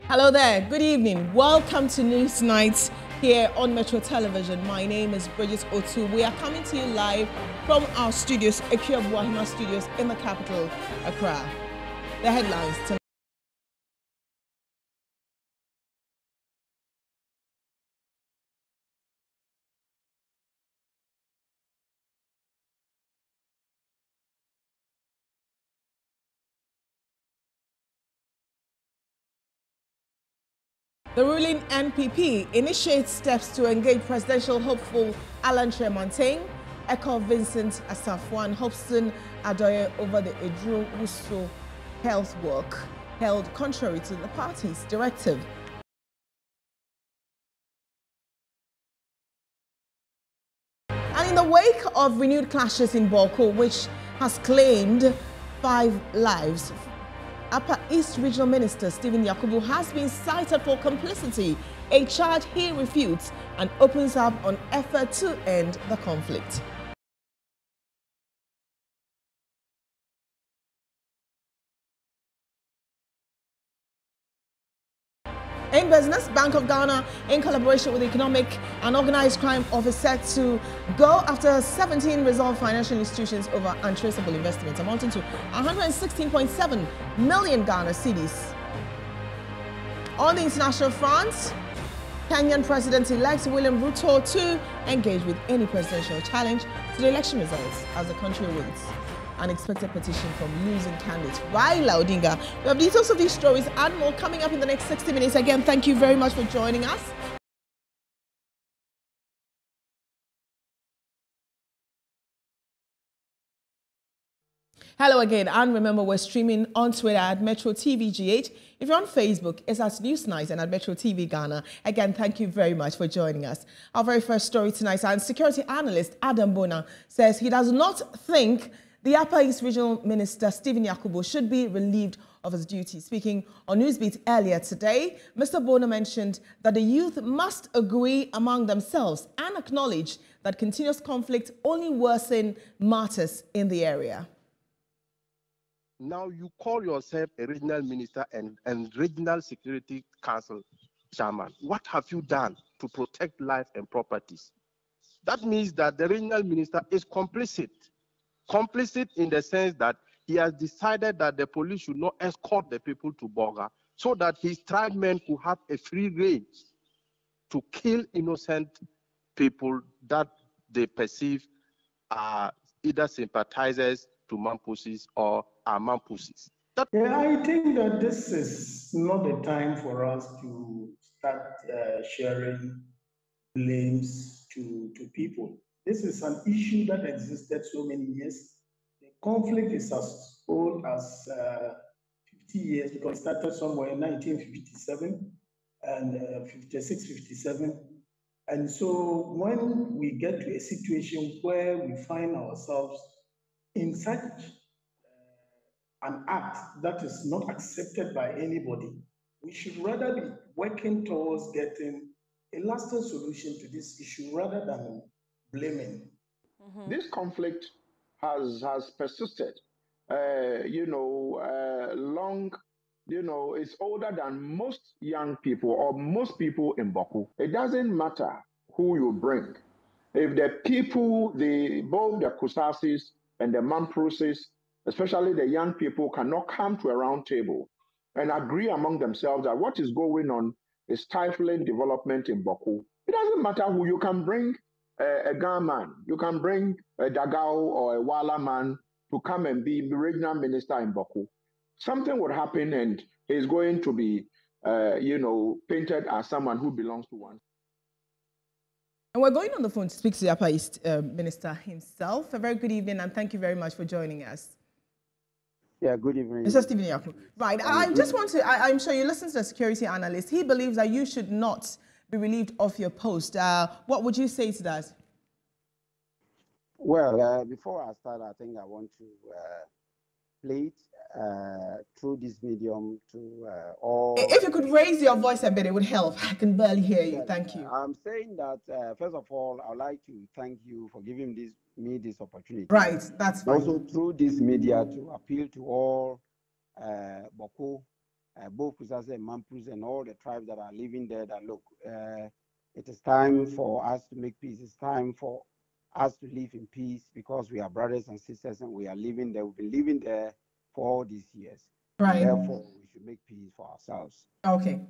Hello there, good evening. Welcome to News Night here on Metro Television. My name is Bridget Otu. We are coming to you live from our studios, Akua Buahima Studios in the capital, Accra. The headlines tonight. The ruling NPP initiates steps to engage presidential hopeful Alan Tremontaine, Echo Vincent Asafwan, Hobson Adoye over the Edru Wusu health work held contrary to the party's directive. And in the wake of renewed clashes in Bawku, which has claimed 5 lives, Upper East Regional Minister Stephen Yakubu has been cited for complicity, a charge he refutes and opens up on effort to end the conflict. In business, Bank of Ghana, in collaboration with the Economic and Organized Crime Office, set to go after 17 resolved financial institutions over untraceable investments amounting to 116.7 million Ghana cedis. On the international front, Kenyan President-elect William Ruto to engage with any presidential challenge to the election results as the country awaits an expected petition from losing candidate Raila Odinga. We have details of these stories and more coming up in the next 60 minutes. Again, thank you very much for joining us. Hello again, and remember we're streaming on Twitter at Metro TV GH. If you're on Facebook, it's at Newsnight and at Metro TV Ghana. Again, thank you very much for joining us. Our very first story tonight, and security analyst Adam Bona says he does not think the Upper East Regional Minister Stephen Yakubu should be relieved of his duty. Speaking on Newsbeat earlier today, Mr. Bona mentioned that the youth must agree among themselves and acknowledge that continuous conflict only worsens matters in the area. Now you call yourself a regional minister and regional security council chairman. What have you done to protect life and properties? That means that the regional minister is complicit. Complicit in the sense that he has decided that the police should not escort the people to Boga so that his tribesmen could have a free range to kill innocent people that they perceive are either sympathizers to Mampusis or are Mampusis. Yeah, I think that this is not the time for us to start sharing blames to people. This is an issue that existed so many years. The conflict is as old as 50 years because it started somewhere in 1957 and 56, 57. And so when we get to a situation where we find ourselves in such an act that is not accepted by anybody, we should rather be working towards getting a lasting solution to this issue rather than blaming. This conflict has persisted, long, it's older than most young people or most people in Bawku. It doesn't matter who you bring. If the people, both the Kusasis and the Mampusis, especially the young people, cannot come to a round table and agree among themselves that what is going on is stifling development in Bawku, it doesn't matter who you can bring. A Ghana man, you can bring a Dagao or a Wala man to come and be the regional minister in Bawku. Something would happen and he's going to be, painted as someone who belongs to one. And we're going on the phone to speak to the Upper East Minister himself. A very good evening, and thank you very much for joining us. Yeah, good evening. Mr. Stephen Yakubu. Right, I just want to, I'm sure you listen to the security analyst. He believes that you should not be relieved of your post. What would you say to that? Well, before I start, I think I want to play it through this medium to all. If you could raise your voice a bit, it would help. I can barely hear you. Thank you. I'm saying that, first of all, I'd like to thank you for giving me this opportunity. Right, that's fine. Also through this media to appeal to all Bawku both Kusase and Mampus and all the tribes that are living there, that look, it is time for us to make peace. It's time for us to live in peace because we are brothers and sisters and we are living there. We've been living there for all these years. Right. Therefore, we should make peace for ourselves. Okay.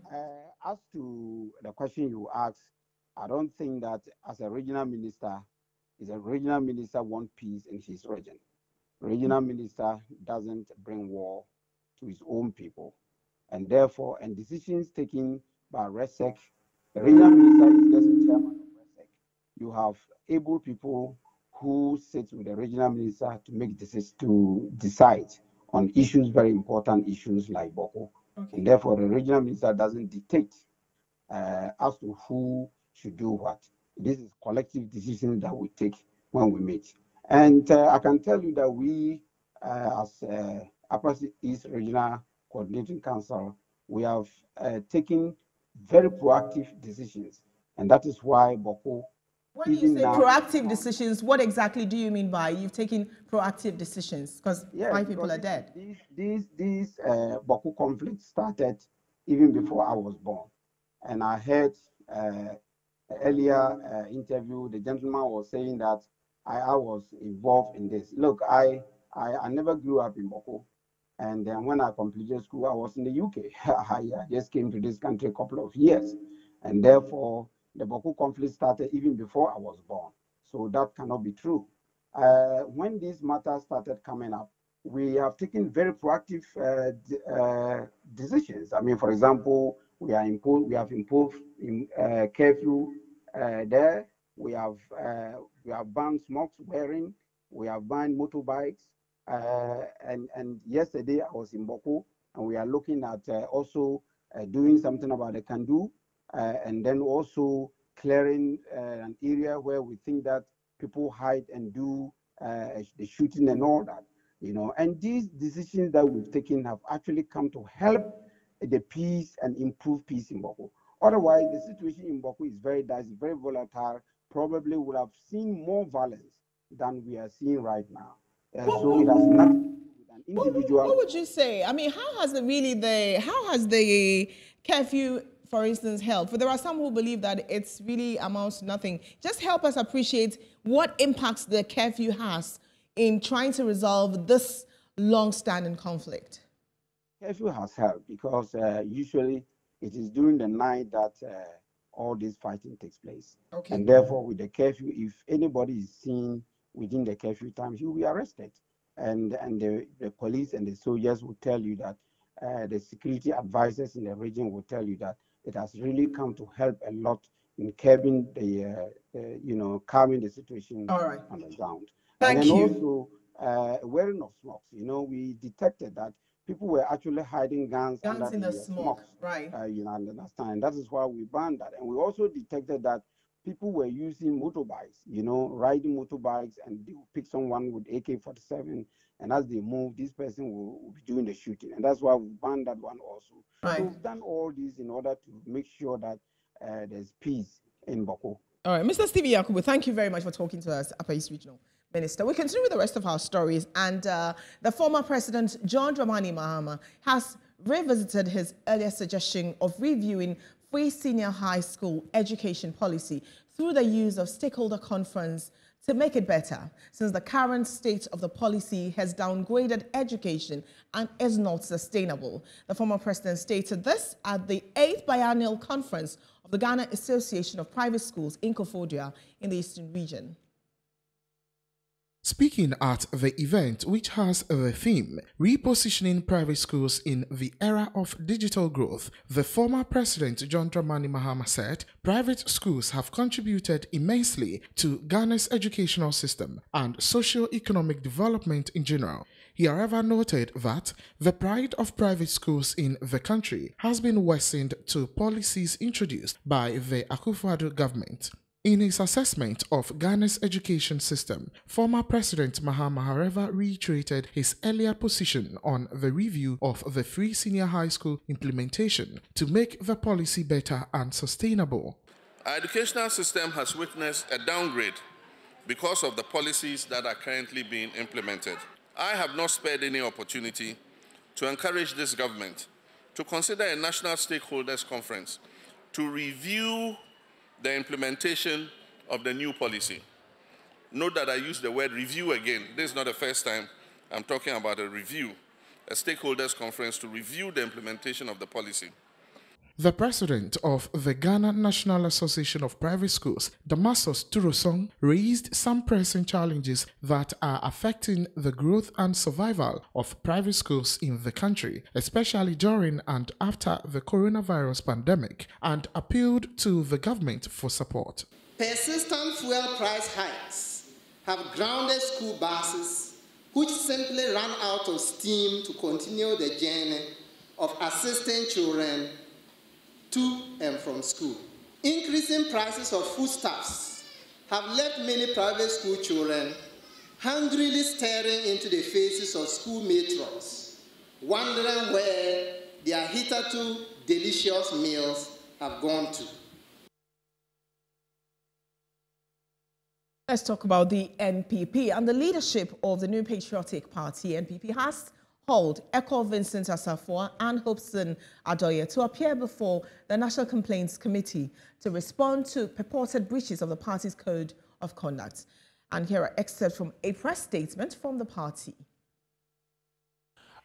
As to the question you asked, I don't think that as a regional minister, want peace in his region. Regional minister doesn't bring war to his own people. And therefore, and decisions taken by RESEC, the regional minister is just a chairman of RESEC. You have able people who sit with the regional minister to make decisions, to decide on issues, very important issues like Boko. Okay. And therefore, the regional minister doesn't dictate as to who should do what. This is collective decisions that we take when we meet. And I can tell you that we, as Upper East Regional Coordinating Council, we have taken very proactive decisions. And that is why Boko, when you say proactive decisions, what exactly do you mean by you've taken proactive decisions? Because 5 people are dead. These Boko conflict started even before I was born. And I heard earlier interview, the gentleman was saying that I was involved in this. Look, I never grew up in Boko. And then when I completed school, I was in the UK. I just came to this country a couple of years. And therefore, the Boko conflict started even before I was born. So that cannot be true. When these matters started coming up, we have taken very proactive decisions. I mean, for example, we have imposed curfew there. We have banned smoke wearing. We have banned motorbikes. And yesterday I was in Boko, and we are looking at also doing something about the Kandu, and then also clearing an area where we think that people hide and do the shooting and all that, you know. And these decisions that we've taken have actually come to help the peace and improve peace in Boko. Otherwise, the situation in Boko is very dicey, very volatile. Probably would have seen more violence than we are seeing right now. So it has nothing to do with an individual. What would you say? I mean, how has the curfew, for instance, helped? For there are some who believe that it's really amounts to nothing. Just help us appreciate what impacts the curfew has in trying to resolve this long-standing conflict. Curfew has helped because usually it is during the night that all this fighting takes place. Okay. And therefore, with the curfew, if anybody is seen within the curfew times, you will be arrested. And the police and the soldiers will tell you that, the security advisors in the region will tell you that it has really come to help a lot in curbing calming the situation on the ground. Thank you. And then also wearing of smokes. You know, we detected that people were actually hiding guns under in the smoke. Right. You understand? That is why we banned that. And we also detected that people were using motorbikes, you know, riding motorbikes, and they will pick someone with AK-47, and as they move, this person will be doing the shooting. And that's why we banned that one also. Right. So we've done all this in order to make sure that there's peace in Boko. All right, Mr. Stephen Yakubu, thank you very much for talking to us, Upper East Regional Minister. We continue with the rest of our stories, and the former President John Dramani Mahama has revisited his earlier suggestion of reviewing free senior high school education policy through the use of stakeholder conference to make it better, since the current state of the policy has downgraded education and is not sustainable. The former president stated this at the 8th biennial conference of the Ghana Association of Private Schools in Koforidua in the Eastern Region. Speaking at the event, which has the theme, Repositioning Private Schools in the Era of Digital Growth, the former President John Dramani Mahama said private schools have contributed immensely to Ghana's educational system and socio-economic development in general. He, however, noted that the pride of private schools in the country has been worsened to policies introduced by the Akufo-Addo government. In his assessment of Ghana's education system, former President Mahama, however, reiterated his earlier position on the review of the free senior high school implementation to make the policy better and sustainable. Our educational system has witnessed a downgrade because of the policies that are currently being implemented. I have not spared any opportunity to encourage this government to consider a national stakeholders conference to review the implementation of the new policy. Note that I use the word review again. This is not the first time I'm talking about a review, a stakeholders conference to review the implementation of the policy. The president of the Ghana National Association of Private Schools, Damasus Turosong, raised some pressing challenges that are affecting the growth and survival of private schools in the country, especially during and after the coronavirus pandemic, and appealed to the government for support. Persistent fuel price hikes have grounded school buses, which simply ran out of steam to continue the journey of assisting children to and from school. Increasing prices of foodstuffs have left many private school children hungrily staring into the faces of school matrons, wondering where their hitherto delicious meals have gone to. Let's talk about the NPP. And the leadership of the New Patriotic Party, NPP, has called Ecole Vincent Assafuah and Hobson Adoye to appear before the National Complaints Committee to respond to purported breaches of the party's code of conduct. And here are excerpts from a press statement from the party.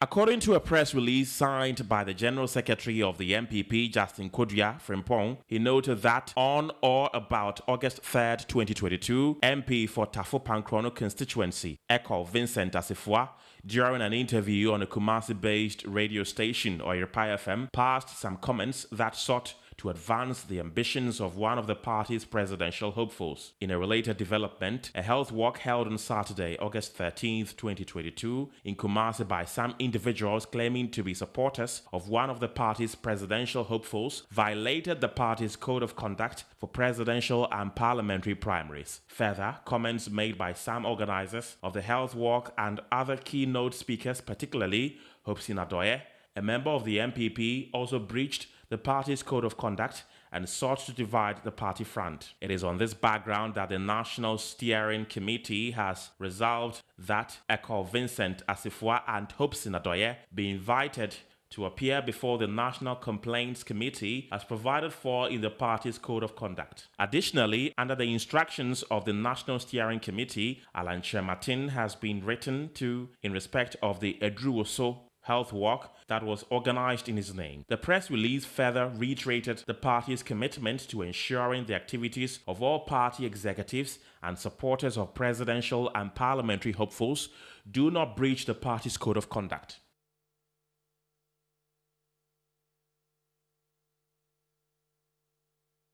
According to a press release signed by the General Secretary of the NPP, Justin Kodua Frimpong, he noted that on or about August 3, 2022, MP for Tafo Pankrono constituency, Ecole Vincent Assafuah, during an interview on a Kumasi-based radio station, Oyirpa FM, passed some comments that sought to advance the ambitions of one of the party's presidential hopefuls. In a related development, a health walk held on Saturday, August 13, 2022, in Kumasi by some individuals claiming to be supporters of one of the party's presidential hopefuls violated the party's code of conduct for presidential and parliamentary primaries. Further, comments made by some organizers of the health walk and other keynote speakers, particularly Hobson Adoye, a member of the NPP, also breached the party's code of conduct and sought to divide the party front. It is on this background that the National Steering Committee has resolved that Ecole Vincent Assafuah and Hobson Adoye be invited to appear before the National Complaints Committee as provided for in the party's code of conduct. Additionally, under the instructions of the National Steering Committee, Alan Chermatin has been written to in respect of the Edruoso health walk that was organized in his name. The press release further reiterated the party's commitment to ensuring the activities of all party executives and supporters of presidential and parliamentary hopefuls do not breach the party's code of conduct.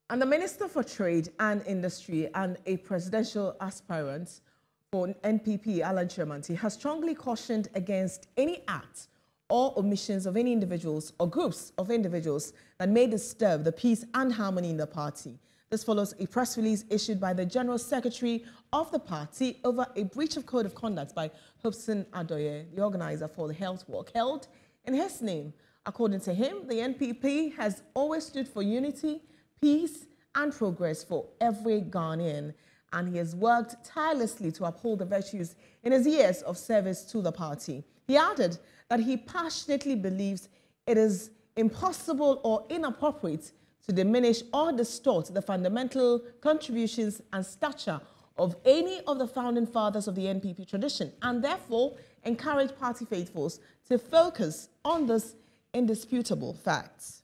And the Minister for Trade and Industry and a presidential aspirant for NPP, Alan Chermatin, has strongly cautioned against any act or omissions of any individuals or groups of individuals that may disturb the peace and harmony in the party. This follows a press release issued by the General Secretary of the party over a breach of code of conduct by Hobson Adoye, the organizer for the health walk, held in his name. According to him, the NPP has always stood for unity, peace, and progress for every Ghanaian, and he has worked tirelessly to uphold the virtues in his years of service to the party. He added that he passionately believes it is impossible or inappropriate to diminish or distort the fundamental contributions and stature of any of the founding fathers of the NPP tradition, and therefore encourage party faithfuls to focus on this indisputable facts.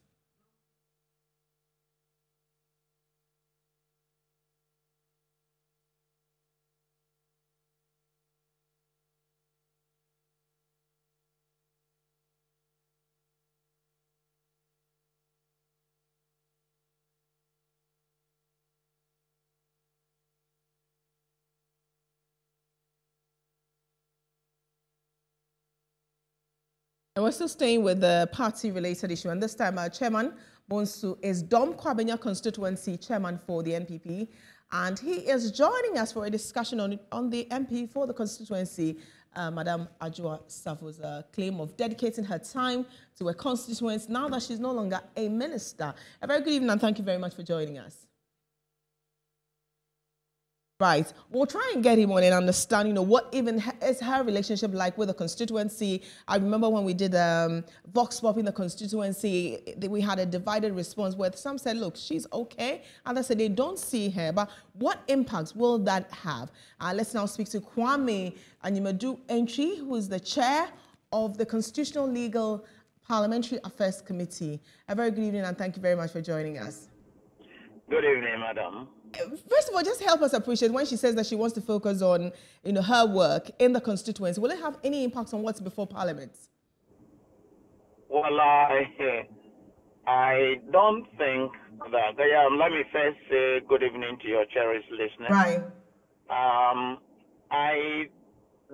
And we're still staying with the party-related issue, and this time our chairman, Bonsu, is Dom Kwabenya constituency chairman for the NPP, and he is joining us for a discussion on the MP for the constituency, Madam Adwoa Saffo's claim of dedicating her time to a constituency now that she's no longer a minister. A very good evening, and thank you very much for joining us. Right. We'll try and get him on and understand, what even is her relationship like with the constituency. I remember when we did Vox Pop in the constituency, we had a divided response where some said, look, she's okay. Others said they don't see her. But what impact will that have? Let's now speak to Kwame Anyimadu Entry, who is the chair of the Constitutional Legal Parliamentary Affairs Committee. A very good evening and thank you very much for joining us. Good evening, madam. First of all, just help us appreciate when she says that she wants to focus on, her work in the constituency. Will it have any impact on what's before Parliament? Well, I don't think that. Let me first say good evening to your cherished listeners. Right. I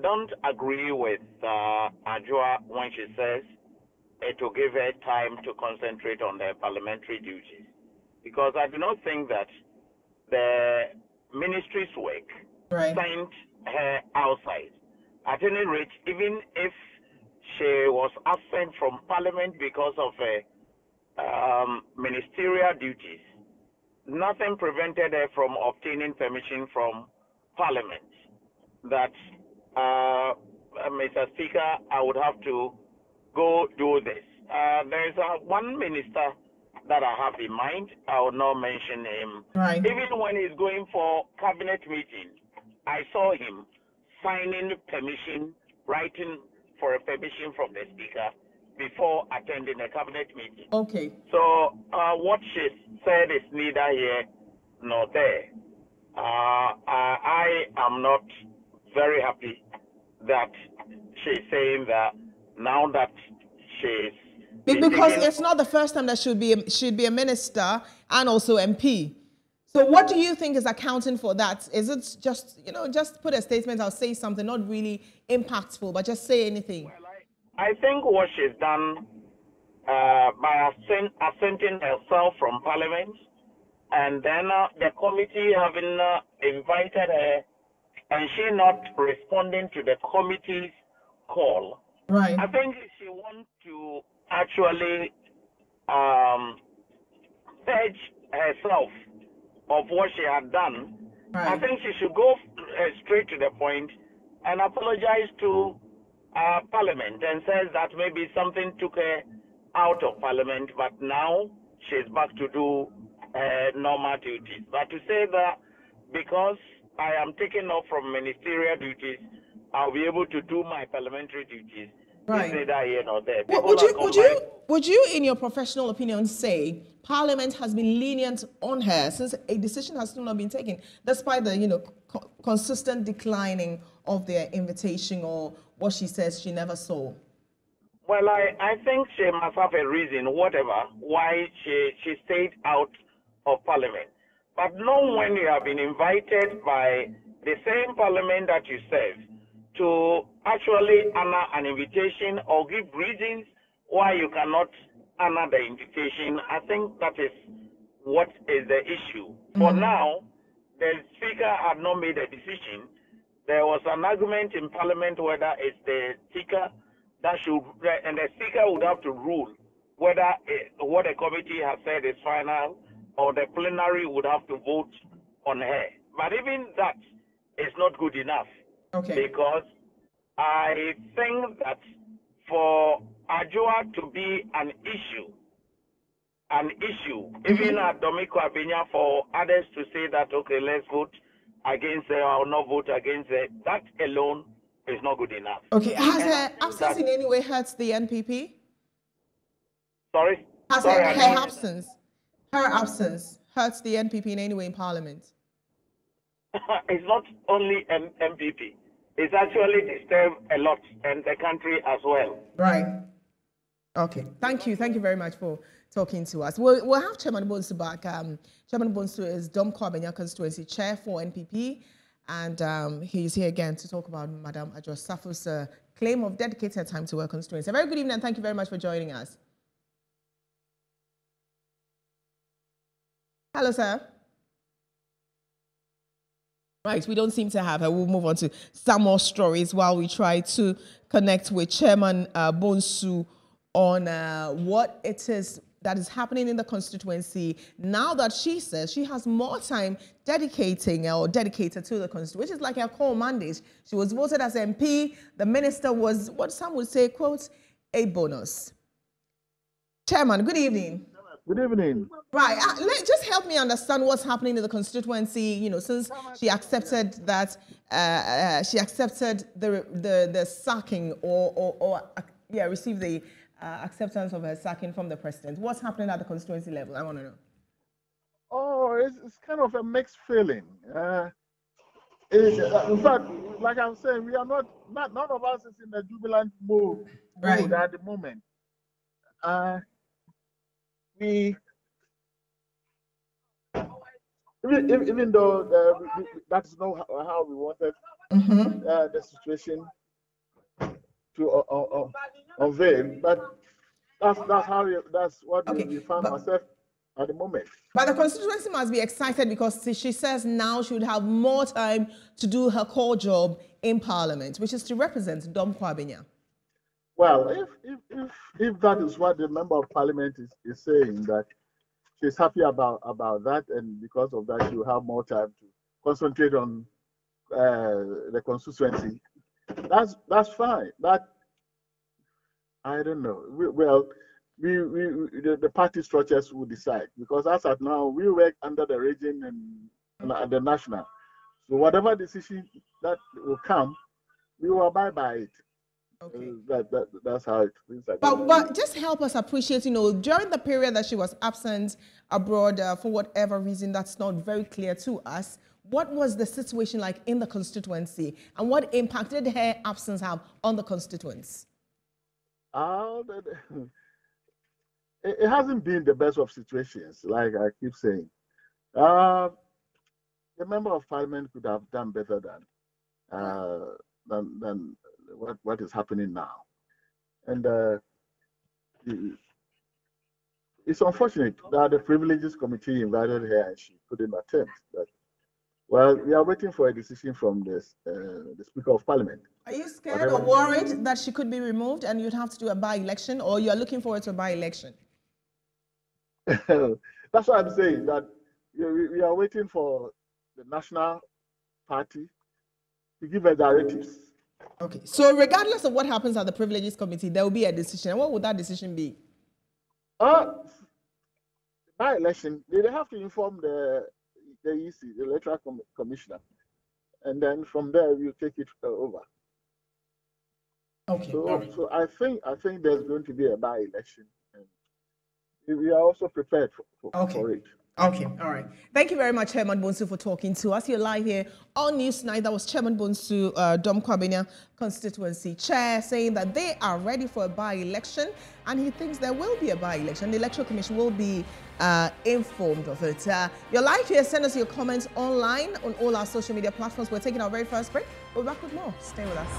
don't agree with Ajua when she says it will give her time to concentrate on their parliamentary duties, because I do not think that the ministry's work sent her outside. At any rate, even if she was absent from Parliament because of ministerial duties, nothing prevented her from obtaining permission from Parliament that, Mr. Speaker, I would have to go do this. There is one minister that I have in mind. I will not mention him. Right. Even when he's going for cabinet meeting, I saw him signing permission, writing for a permission from the speaker before attending a cabinet meeting. Okay. So what she said is neither here nor there. I am not very happy that she's saying that now that she's because it's not the first time that she'd be a minister and also MP. So what do you think is accounting for that? Is it just, just put a statement out, say something, not really impactful, but just say anything? Well, I think what she's done by absenting herself from Parliament, and then the committee having invited her, and she not responding to the committee's call. Right. I think she wants to actually purge herself of what she had done. Right. I think she should go straight to the point and apologize to Parliament and says that maybe something took her out of Parliament, but now she's back to do normal duties. But to say that because I am taken off from ministerial duties, I'll be able to do my parliamentary duties. Right. Neither here nor there. Would you, in your professional opinion, say Parliament has been lenient on her since a decision has still not been taken, despite the consistent declining of their invitation or what she says she never saw? Well, I think she must have a reason, whatever, why she stayed out of Parliament. But not when you have been invited by the same Parliament that you serve to actually honor an invitation or give reasons why you cannot honor the invitation. I think that is what is the issue. For now, the Speaker had not made a decision. There was an argument in Parliament whether it's the Speaker that should, and the Speaker would have to rule whether what the committee has said is final or the plenary would have to vote on her. But even that is not good enough. Okay. Because I think that for Ajua to be an issue, even at Domiko Abenya, for others to say that, okay, let's vote against her or not vote against her, that alone is not good enough. Okay. Has her absence in any way hurt the NPP? Sorry? Has her absence hurts the NPP in any way in Parliament? It's not only MPP. It's actually disturbed a lot and the country as well. Right. Okay. Thank you. Thank you very much for talking to us. We'll have Chairman Bonsu back. Chairman Bonsu is Domiko Abenya constituency chair for NPP, and he's here again to talk about Madam Ajua Safo's claim of dedicated time to her constituency. A very good evening and thank you very much for joining us. Hello, sir. Right, we don't seem to have her. We'll move on to some more stories while we try to connect with Chairman Bonsu on what it is that is happening in the constituency now that she says she has more time dedicated to the constituency, which is like her core mandate. She was voted as MP. The minister was what some would say, quote, a bonus. Chairman, good evening. Good evening. Right, just help me understand what's happening in the constituency. You know, since she accepted that, she accepted the sacking or received the acceptance of her sacking from the president. What's happening at the constituency level? I want to know. Oh, it's kind of a mixed feeling. In fact, like I'm saying, we are not none of us is in a jubilant mood at the moment. Even though that's not how we wanted the situation to unveil, but that's what we found ourselves at the moment. But the constituency must be excited because she says now she would have more time to do her core job in Parliament, which is to represent Dom Kwabena. Well, if that is what the member of Parliament is saying, that she's happy about that, and because of that she will have more time to concentrate on the constituency, that's fine. But I don't know. The party structures will decide, because as of now we work under the region and the national. So whatever decision that will come, we will abide by it. Okay. That's how it is. But just help us appreciate, during the period that she was absent abroad for whatever reason that's not very clear to us, what was the situation like in the constituency, and what impact did her absence have on the constituents? It hasn't been the best of situations, like I keep saying. The member of Parliament could have done better than what is happening now, and it's unfortunate that the Privileges Committee invited her and she couldn't attend. But well, we are waiting for a decision from the Speaker of Parliament. Are you scared or worried that she could be removed and you'd have to do a by-election, or you are looking forward to a by-election? That's what I'm saying, that we are waiting for the National Party to give us directives. Okay, so regardless of what happens at the Privileges Committee, there will be a decision. What would that decision be? By election, they have to inform the EC, the Electoral Commissioner, and then from there we'll take it over. Okay. So I think there's going to be a by-election, and we are also prepared for it. Okay, all right. Thank you very much, Chairman Bonsu, for talking to us. You're live here on Newsnight. That was Chairman Bonsu, Dom Kwabena constituency chair, saying that they are ready for a by-election, and he thinks there will be a by-election. The Electoral Commission will be informed of it. You're live here. Send us your comments online on all our social media platforms. We're taking our very first break. We'll be back with more. Stay with us.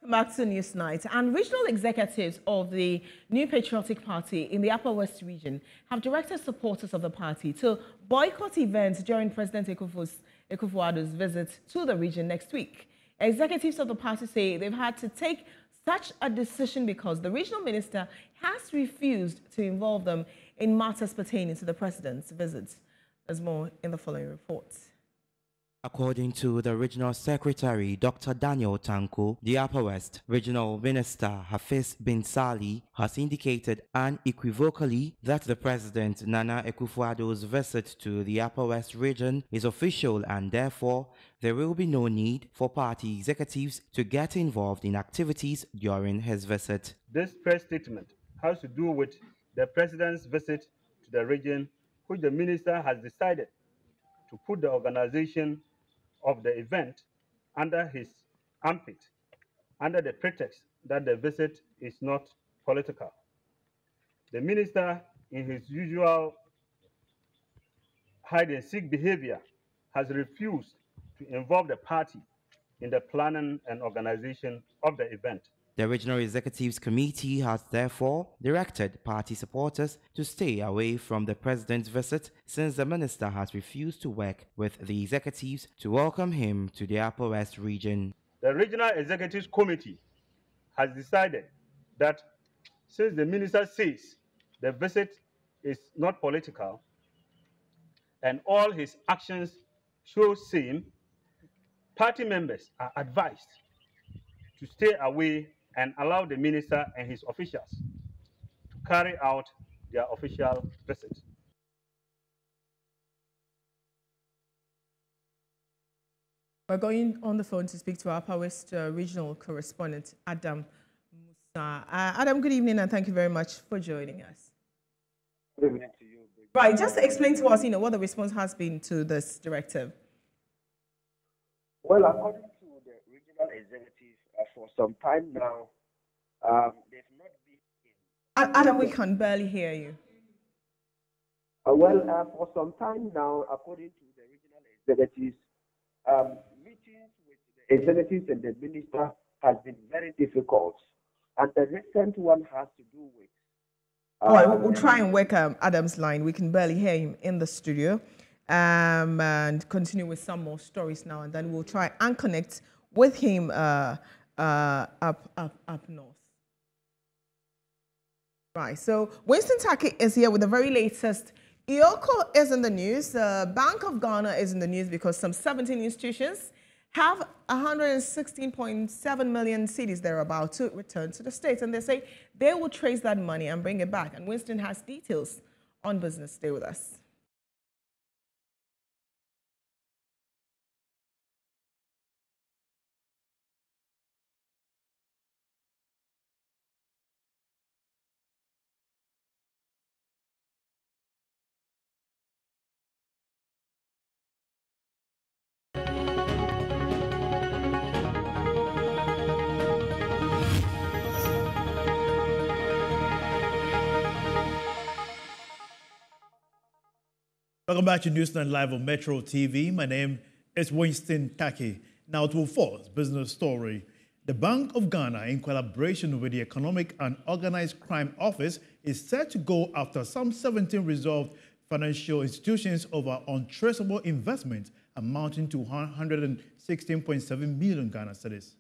Back to Newsnight. And regional executives of the New Patriotic Party in the Upper West region have directed supporters of the party to boycott events during President Akufo-Addo's visit to the region next week. Executives of the party say they've had to take such a decision because the regional minister has refused to involve them in matters pertaining to the president's visit. There's more in the following report. According to the Regional Secretary, Dr. Daniel Tanko, the Upper West Regional Minister Hafiz bin Sali has indicated unequivocally that the President Nana Akufo-Addo's visit to the Upper West region is official, and therefore there will be no need for party executives to get involved in activities during his visit. This press statement has to do with the President's visit to the region, which the Minister has decided to put the organization of the event under his armpit, under the pretext that the visit is not political. The minister, in his usual hide-and-seek behavior, has refused to involve the party in the planning and organization of the event. The Regional Executives Committee has therefore directed party supporters to stay away from the president's visit since the minister has refused to work with the executives to welcome him to the Upper West region. The Regional Executives Committee has decided that since the minister says the visit is not political and all his actions show same, party members are advised to stay away and allow the minister and his officials to carry out their official visit. We're going on the phone to speak to our Upper West regional correspondent, Adam Musa. Adam, good evening, and thank you very much for joining us. Good evening to you. Right, just explain to us, what the response has been to this directive. Well, according to the regional executive, for some time now, they've not been. Adam, we can barely hear you. For some time now, according to the regional executives, meetings with the executives and the minister has been very difficult, and the recent one has to do with. All right, we'll try and work Adam's line. We can barely hear him in the studio, and continue with some more stories now, and then we'll try and connect with him up north. Right, so Winston Taki is here with the very latest. EOCO is in the news. Bank of Ghana is in the news because some 17 institutions have 116.7 million cedis they're about to return to the States. And they say they will trace that money and bring it back. And Winston has details on business. Stay with us. Welcome back to Newsline Live on Metro TV. My name is Winston Taki. Now to our fourth business story. The Bank of Ghana, in collaboration with the Economic and Organized Crime Office, is set to go after some 17 resolved financial institutions over untraceable investments amounting to 116.7 million Ghana cedis.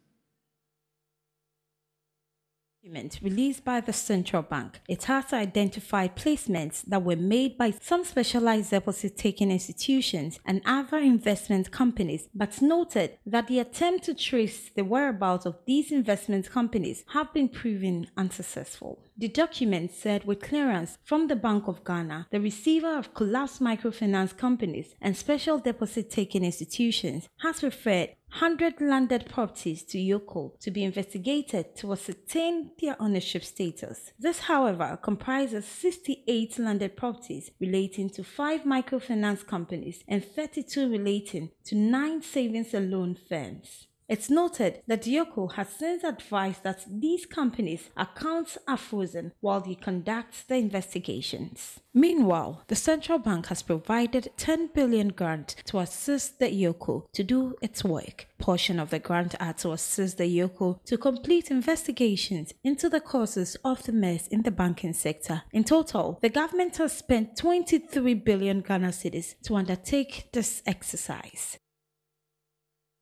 Released by the central bank, it has identified placements that were made by some specialized deposit-taking institutions and other investment companies, but noted that the attempt to trace the whereabouts of these investment companies have been proven unsuccessful. The document said with clearance from the Bank of Ghana, the receiver of collapsed microfinance companies and special deposit-taking institutions has referred 100 landed properties to EOCO to be investigated to ascertain their ownership status. This, however, comprises 68 landed properties relating to 5 microfinance companies and 32 relating to 9 savings and loan firms. It's noted that EOCO has since advised that these companies' accounts are frozen while they conduct the investigations. Meanwhile, the central bank has provided 10 billion grant to assist the EOCO to do its work. Portion of the grant are to assist the EOCO to complete investigations into the causes of the mess in the banking sector. In total, the government has spent 23 billion Ghana cedis to undertake this exercise.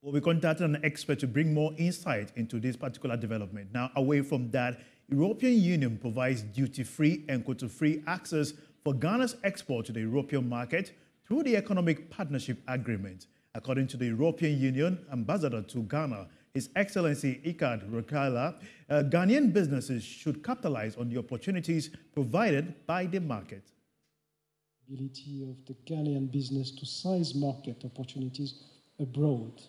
Well, we contacted an expert to bring more insight into this particular development. Now, away from that, European Union provides duty-free and quota-free access for Ghana's export to the European market through the Economic Partnership Agreement. According to the European Union Ambassador to Ghana, His Excellency Ikad Rukala, Ghanaian businesses should capitalize on the opportunities provided by the market. Ability of the Ghanaian business to seize market opportunities abroad.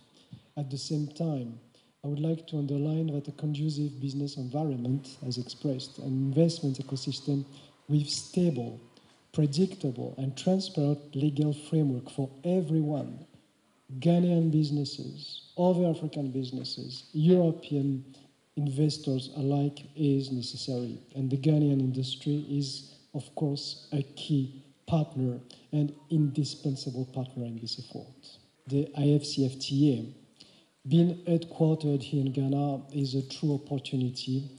At the same time, I would like to underline that a conducive business environment, as expressed, an investment ecosystem with stable, predictable, and transparent legal framework for everyone, Ghanaian businesses, other African businesses, European investors alike, is necessary. And the Ghanaian industry is, of course, a key partner and indispensable partner in this effort. The IFCFTA Being headquartered here in Ghana is a true opportunity,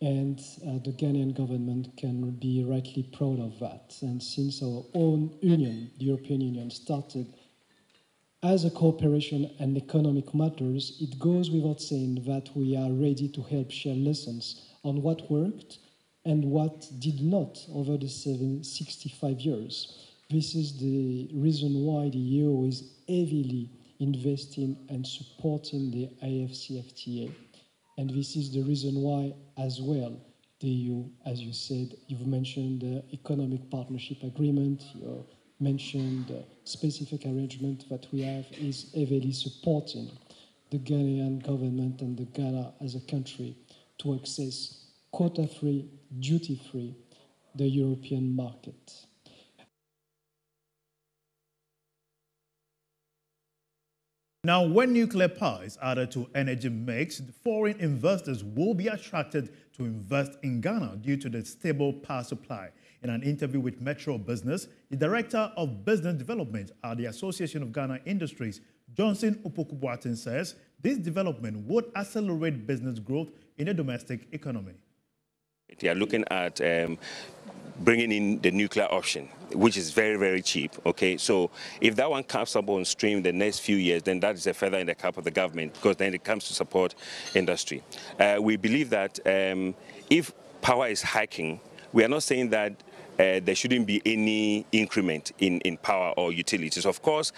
and the Ghanaian government can be rightly proud of that. And since our own union, the European Union, started as a cooperation and economic matters, it goes without saying that we are ready to help share lessons on what worked and what did not over the 65 years. This is the reason why the EU is heavily investing and supporting the AFCFTA. And this is the reason why, as well, the EU, as you said, you've mentioned the Economic Partnership Agreement, you mentioned the specific arrangement that we have, is heavily supporting the Ghanaian government and the Ghana as a country to access quota-free, duty-free, the European market. Now, when nuclear power is added to energy mix, foreign investors will be attracted to invest in Ghana due to the stable power supply. In an interview with Metro Business, the Director of Business Development at the Association of Ghana Industries, Johnson Opoku-Boateng, says this development would accelerate business growth in the domestic economy. They are looking at bringing in the nuclear option, which is very, very cheap. Okay, so if that one comes up on stream the next few years, then that is a feather in the cap of the government, because then it comes to support industry. We believe that if power is hiking, we are not saying that there shouldn't be any increment in power or utilities. Of course,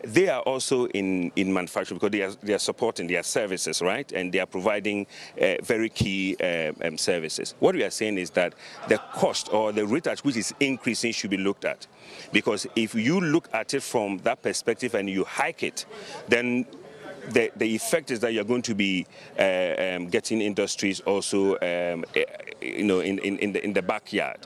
they are also in manufacturing, because they are supporting their services, right? And they are providing very key services. What we are saying is that the cost or the rate at which it's increasing should be looked at. Because if you look at it from that perspective and you hike it, then the effect is that you're going to be getting industries also, in the backyard.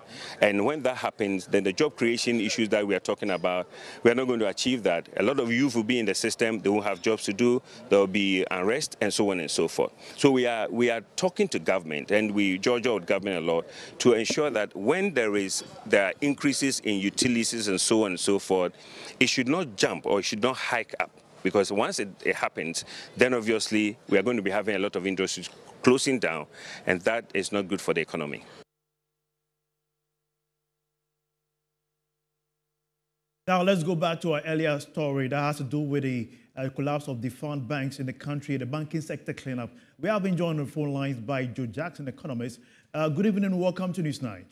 And when that happens, then the job creation issues that we are talking about, we are not going to achieve that. A lot of youth will be in the system, they won't have jobs to do, there will be unrest, and so on and so forth. So we are talking to government, and we judge out government a lot, to ensure that when there are increases in utilities and so on and so forth, it should not jump or it should not hike up. Because once it happens, then obviously we are going to be having a lot of industries closing down, and that is not good for the economy. Now let's go back to our earlier story that has to do with the collapse of defunct banks in the country, the banking sector cleanup. We have been joined on the phone lines by Joe Jackson, economist. Good evening and welcome to Newsnight.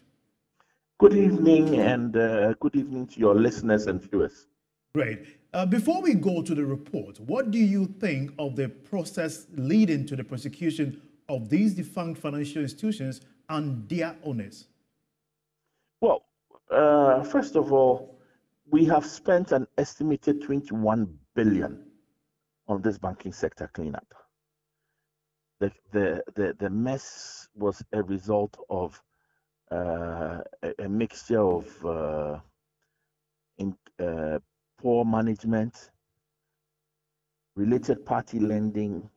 Good evening, and good evening to your listeners and viewers. Great. Before we go to the report, what do you think of the process leading to the prosecution of these defunct financial institutions and their owners? Well, first of all, we have spent an estimated 21 billion on this banking sector cleanup. The mess was a result of a mixture of poor management, related party lending,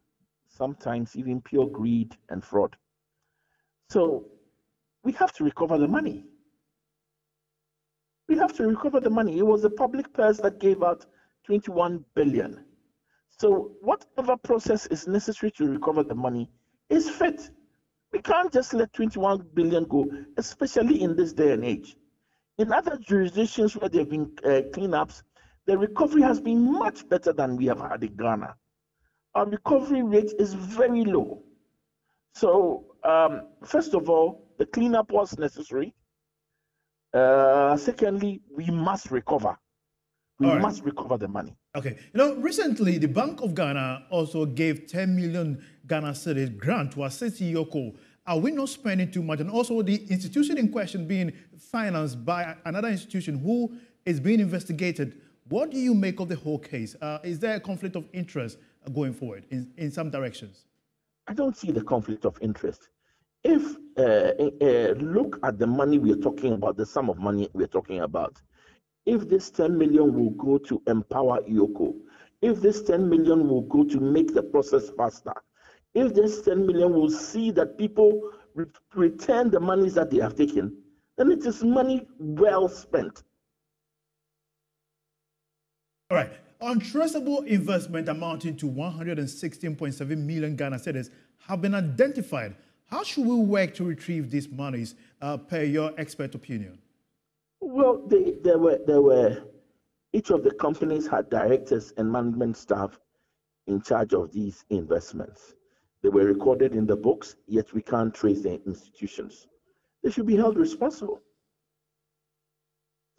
sometimes even pure greed and fraud. So we have to recover the money. We have to recover the money. It was the public purse that gave out 21 billion. So whatever process is necessary to recover the money is fit. We can't just let 21 billion go, especially in this day and age. In other jurisdictions where there have been cleanups, the recovery has been much better than we have had in Ghana. Our recovery rate is very low. So, first of all, the cleanup was necessary. Secondly, we must recover. We must recover the money. Okay. You know, recently, the Bank of Ghana also gave 10 million Ghana cedis grant to assist EOCO. Are we not spending too much? And also the institution in question being financed by another institution who is being investigated. What do you make of the whole case? Is there a conflict of interest going forward in some directions? I don't see the conflict of interest. If look at the money we are talking about, the sum of money we are talking about. If this 10 million will go to empower EOCO, if this 10 million will go to make the process faster, if this 10 million will see that people return the monies that they have taken, then it is money well spent. All right. untraceable investment amounting to 116.7 million Ghana cedis have been identified. How should we work to retrieve these monies, per your expert opinion? Well, there were each of the companies had directors and management staff in charge of these investments. They were recorded in the books, yet we can't trace their institutions. They should be held responsible.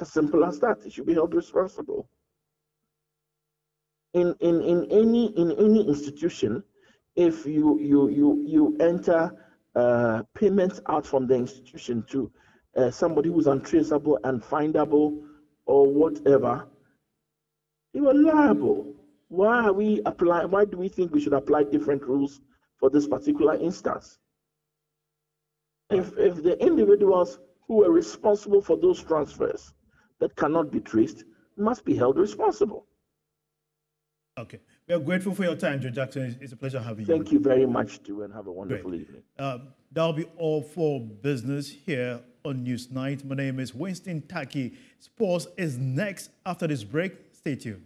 As simple as that. They should be held responsible. In any institution, if you enter payments out from the institution to somebody who's untraceable and findable or whatever, you are liable. Why do we think we should apply different rules for this particular instance? If the individuals who are responsible for those transfers that cannot be traced must be held responsible. Okay. We are grateful for your time, Joe Jackson. It's a pleasure having you. Thank you very much, too, and have a wonderful evening. That'll be all for business here on Newsnight. My name is Winston Taki. Sports is next after this break. Stay tuned.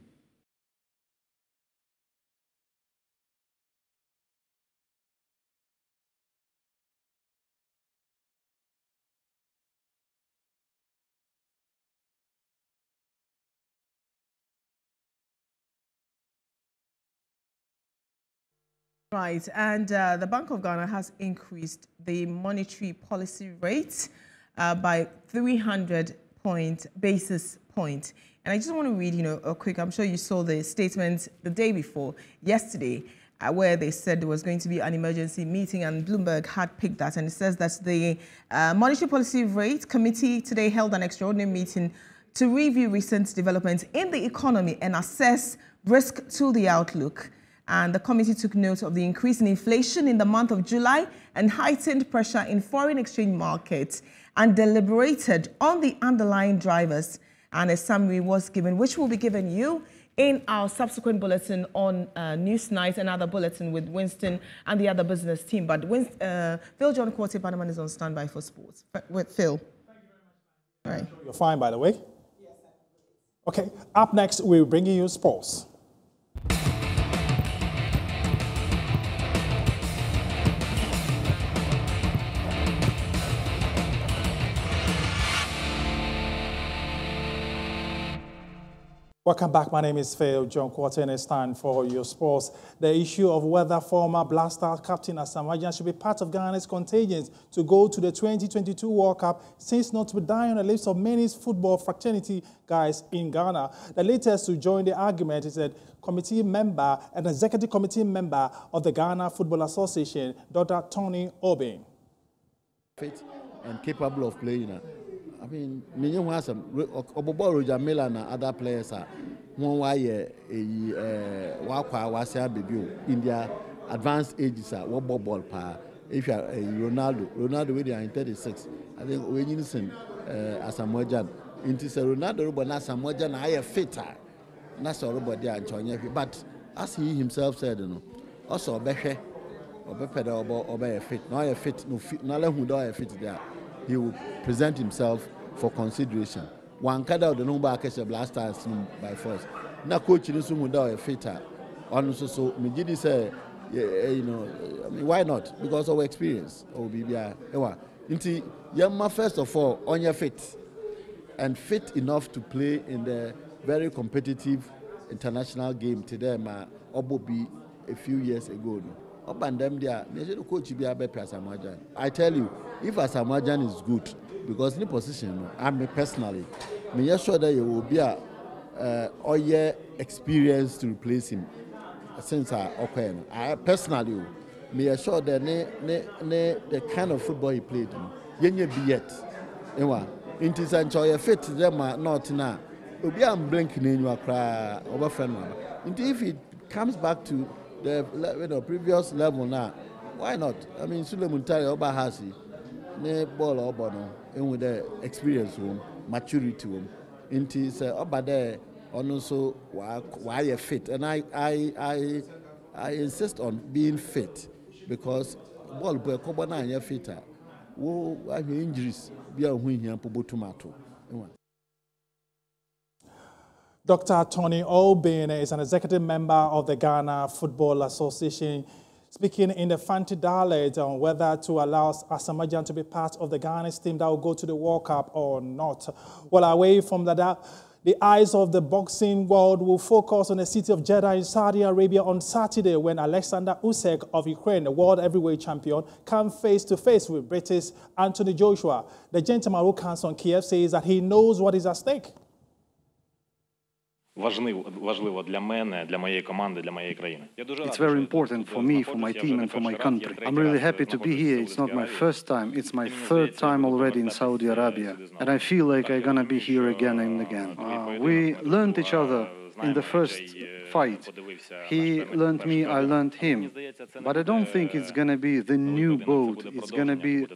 Right, and the Bank of Ghana has increased the monetary policy rate by 300 basis points. And I just want to read, a quick, I'm sure you saw the statement the day before, yesterday, where they said there was going to be an emergency meeting, and Bloomberg had picked that. And it says that the Monetary Policy Rate Committee today held an extraordinary meeting to review recent developments in the economy and assess risk to the outlook. And the committee took note of the increase in inflation in the month of July and heightened pressure in foreign exchange markets, and deliberated on the underlying drivers. And a summary was given, which will be given you in our subsequent bulletin on Newsnight, and other bulletin with Winston and the other business team. But Phil John Quarty Panaman is on standby for sports. With Phil. All right. You're fine, by the way. Okay. Up next, we're bringing you sports. Welcome back. My name is Phil John Quarter, and it's time for your sports. The issue of whether former Black Stars captain Asamoah Gyan should be part of Ghana's contingent to go to the 2022 World Cup seems not to be dying on the lips of many football fraternity guys in Ghana. The latest to join the argument is a committee member, an executive committee member of the Ghana Football Association, Dr. Tony Obeng. Fit and capable of playing. I mean, many have some Obobo Roger Miller and other players are one way in their advanced ages are what ball pa. If you are Ronaldo with in 36, I think we need to Asamoah Gyan. Into Ronaldo, but not Asamoah Gyan, I am fitter. That's all about there and join. But as he himself said, also Behe or Bepeda or fit. Now I fit, no let who do fit there. He will present himself for consideration. One card out the number of Black Stars by force. Now coach in the fitter. Honestly, so Mijidi say, I mean, why not? Because of our experience. First of all, on your fit and fit enough to play in the very competitive international game today. Obobi a few years ago. I tell you, if Asamoah Gyan is good, because in the position, I mean personally, I'm sure that you will be all year experience to replace him since I personally, I'm sure that the kind of football he played, you be yet. It is enjoy fit them not now. I'm blinking in your cry over friend. If it comes back to the previous level now, why not? I mean, Suleiman Tari Obahasi, ne ball Obono, and with the experience room, maturity room, into say Obade, also why you fit, and I insist on being fit because ball boy Kobana and your fitter, who have injuries, be a win here, Pobo Tomato. Dr. Tony Obin is an executive member of the Ghana Football Association, speaking in the Fanti dialect on whether to allow Asamoah to be part of the Ghana's team that will go to the World Cup or not. Well, away from that, the eyes of the boxing world will focus on the city of Jeddah in Saudi Arabia on Saturday when Alexander Usyk of Ukraine, the world heavyweight champion, comes face-to-face with British Anthony Joshua. The gentleman who comes on Kiev says that he knows what is at stake. It's very important for me, for my team and for my country. I'm really happy to be here. It's not my first time, it's my third time already in Saudi Arabia. And I feel like I'm gonna be here again and again. We learned each other in the first fight. He learned me, I learned him. But I don't think it's gonna be the new boat. It's gonna be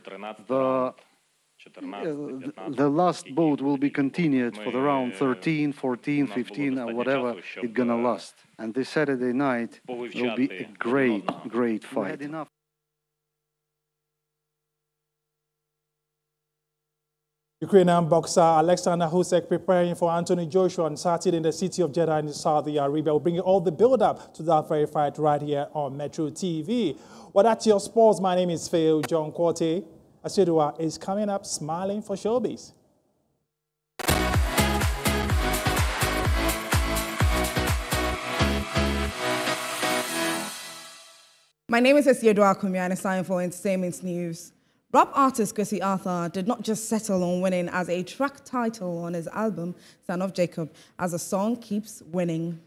the last boat will be continued for the round 13, 14, 15, or whatever it's gonna last. And this Saturday night will be a great fight. Ukrainian boxer Alexander Usyk preparing for Anthony Joshua on Saturday in the city of Jeddah in Saudi Arabia. We'll bring you all the build-up to that very fight right here on Metro TV. Well, that's your sports. My name is Phil John Quarte. Asidua is coming up smiling for showbiz. My name is Asidua Akumia and it's time for entertainment news. Rap artist Kwesi Arthur did not just settle on winning as a track title on his album, Son of Jacob, as the song keeps winning.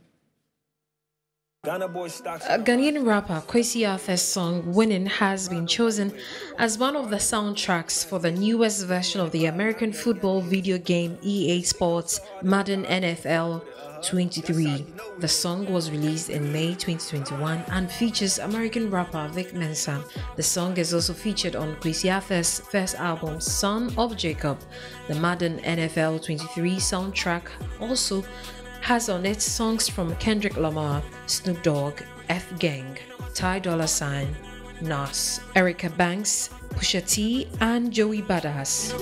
Ghanaian rapper Kwesi Arthur's song Winning has been chosen as one of the soundtracks for the newest version of the American football video game EA Sports Madden NFL 23. The song was released in May 2021 and features American rapper Vic Mensa. The song is also featured on Kwesi Arthur's first album, Son of Jacob. The Madden NFL 23 soundtrack also has on it songs from Kendrick Lamar, Snoop Dogg, F Gang, Ty Dolla $ign, Nas, Erica Banks, Pusha T, and Joey Badass.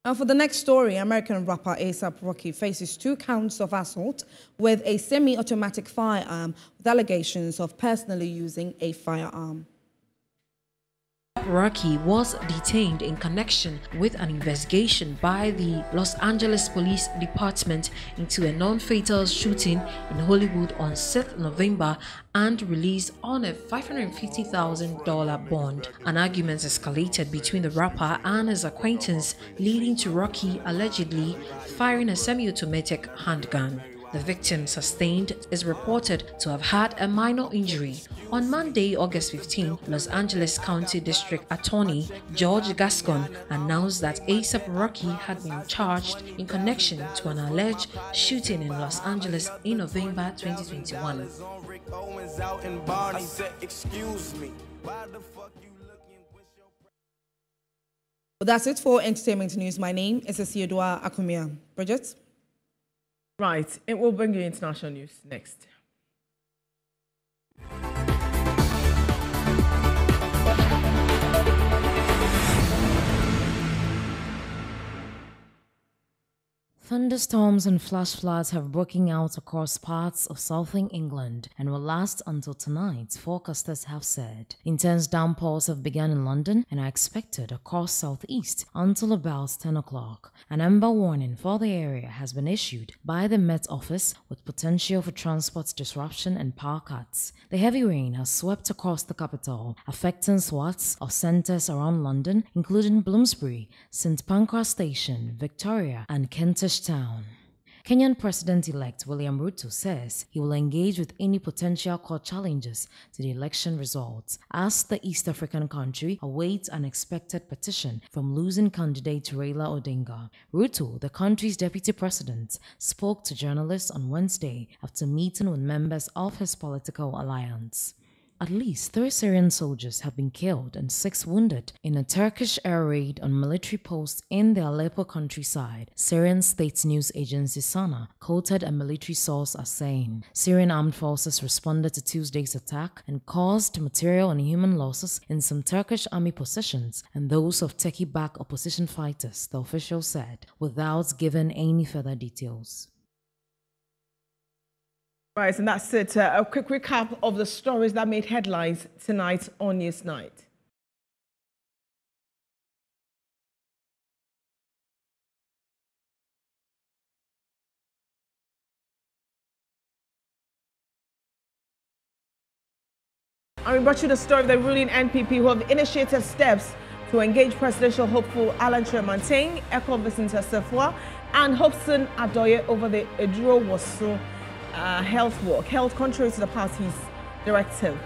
And for the next story, American rapper A$AP Rocky faces 2 counts of assault with a semi-automatic firearm with allegations of personally using a firearm. Rocky was detained in connection with an investigation by the Los Angeles Police Department into a non-fatal shooting in Hollywood on 6th November and released on a $550,000 bond. An argument escalated between the rapper and his acquaintance, leading to Rocky allegedly firing a semi-automatic handgun. The victim sustained is reported to have had a minor injury. On Monday, August 15, Los Angeles County District Attorney George Gascon announced that A$AP Rocky had been charged in connection to an alleged shooting in Los Angeles in November 2021. Well, that's it for entertainment news. My name is Asidua Akumia. Bridget? Right, it will bring you international news next. Thunderstorms and flash floods have broken out across parts of southern England and will last until tonight, forecasters have said. Intense downpours have begun in London and are expected across southeast until about 10 o'clock. An amber warning for the area has been issued by the Met Office with potential for transport disruption and power cuts. The heavy rain has swept across the capital, affecting swaths of centres around London, including Bloomsbury, St Pancras Station, Victoria and Kentish Town. Kenyan President-elect William Ruto says he will engage with any potential court challenges to the election results as the East African country awaits an expected petition from losing candidate Raila Odinga. Ruto, the country's deputy president, spoke to journalists on Wednesday after meeting with members of his political alliance. At least 3 Syrian soldiers have been killed and 6 wounded in a Turkish air raid on military posts in the Aleppo countryside, Syrian state news agency SANA quoted a military source as saying. Syrian armed forces responded to Tuesday's attack and caused material and human losses in some Turkish army positions and those of Turkey-backed opposition fighters, the official said, without giving any further details. Right, and that's it. A quick recap of the stories that made headlines tonight on Newsnight. And we brought you the story of the ruling NPP who have initiated steps to engage presidential hopeful Alan Kyerematen, Eko Vincent Sefwa, and Hobson Adoye over the Eduro Woso health work, held contrary to the party's directive.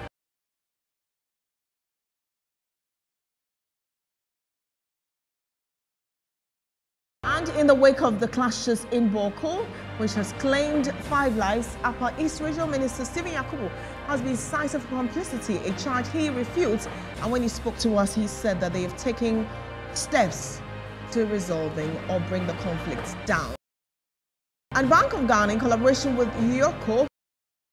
And in the wake of the clashes in Boko, which has claimed 5 lives, Upper East Regional Minister Stephen Yakubu has been cited for complicity, a charge he refutes. And when he spoke to us, he said that they have taken steps to resolving or bring the conflict down. And Bank of Ghana, in collaboration with UYOCO,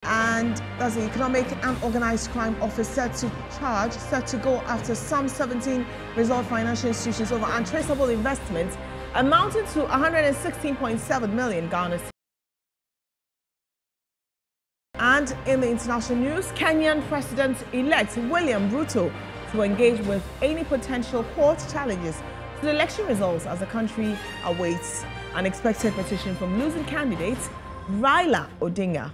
and that's the Economic and Organized Crime Office, set to go after some 17 resolved financial institutions over untraceable investments amounting to 116.7 million Ghana. And in the international news, Kenyan President-elect William Ruto to engage with any potential court challenges to the election results as the country awaits an expected petition from losing candidate Raila Odinga.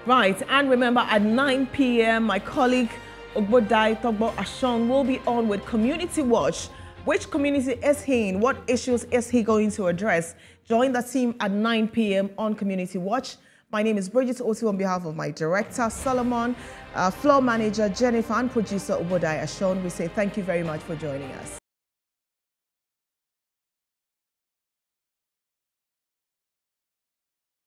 Right, and remember at 9 p.m. my colleague Ogbodai Togbo Ashon will be on with Community Watch. Which community is he in? What issues is he going to address? Join the team at 9 p.m. on Community Watch. My name is Bridget Otu on behalf of my director, Solomon, floor manager, Jennifer, and producer Ogbodai Ashon. We say thank you very much for joining us.